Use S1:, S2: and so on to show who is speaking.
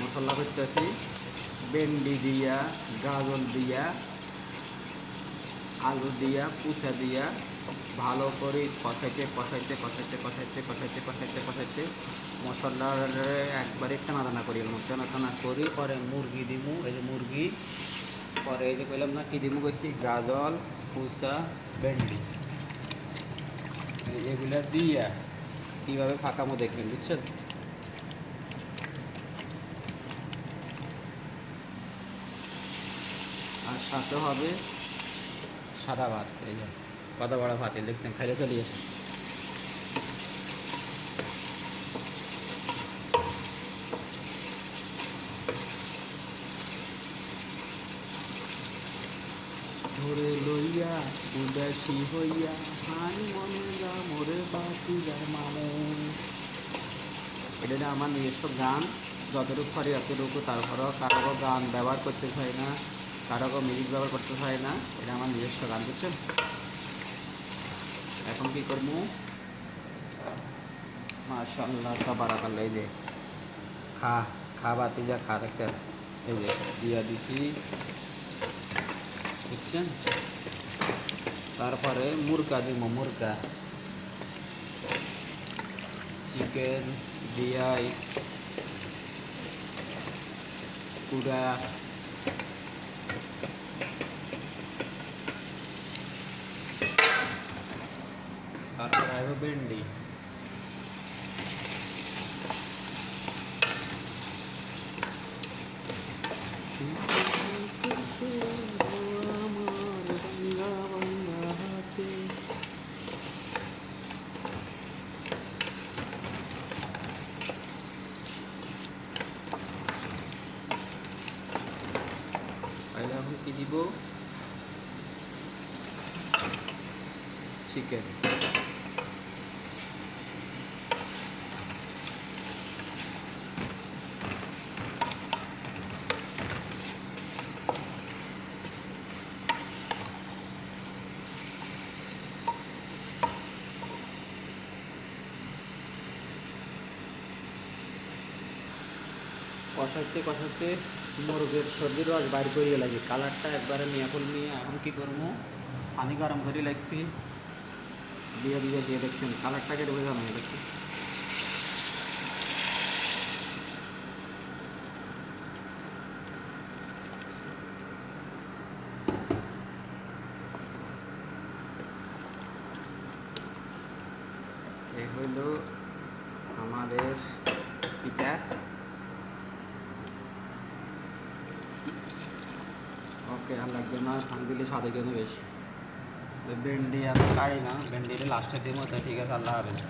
S1: মশলা করতেছি ভেন্ডি দিয়া, গাজর দিয়া, আলু দিয়া, পুচা দিয়া ভালো করে কষাইতে মশলা একবারে টানা করি টানা করি। পরে মুরগি দিমু, এই যে মুরগি, পরে এই যে কইলাম না কি দিমু কইছি, গাজর, পুচা, ভেন্ডি, এগুলা দিয়া কীভাবে ফাঁকামো দেখবেন, বুঝছেন? আর সাথে হবে সাদা ভাত। এই যে কত বড় ভাত দেখছেন, খাইলে চলিয়ে আসে। ধরে লইয়া উদাসী হইয়া হান মনে যা মোরে বাঁচিলার মানে। এটা আমার নিজস্ব গান, যতটুকু পারি এতটুকু। তারপরেও কারো গান ব্যবহার করতে চাই না, কারো মিউজিক ব্যবহার করতে চাই না, এটা আমার নিজস্ব গান, বুঝছেন? এখন কি করবো? মাশাআল্লাহ তাবারাকাল্লাহ। এই যে খা বাতি যা খা দেখছেন, এই যে দিয়া দিছি, বুঝছেন? তারপরে মুরগা দিব, মুরগা চিকেন দিয়াই পুরা তারপরে আসবো ভেন্ডি, তাহলে এখন কি দিব? চিকেন। কষাইতে মুরগের সর্দির রস বাইর করিয়ে লাগে, কালারটা একবারে নিয়ে নিয়ে। এখন কী করবো? পানি গরম করে লাগছি, দিয়ে দেখছেন কালারটাকে ঢুকে যাবে দেখছি। এ হইল আমাদের পিঠা। ওকে, আর লাগবে না, পানি দিলে স্বাদের জন্য বেশি। তো ভেন্ডি আমি কাড়ি না, ভেন্ডিটা লাস্টে দিব। তো ঠিক আছে, আল্লাহ হাফেজ।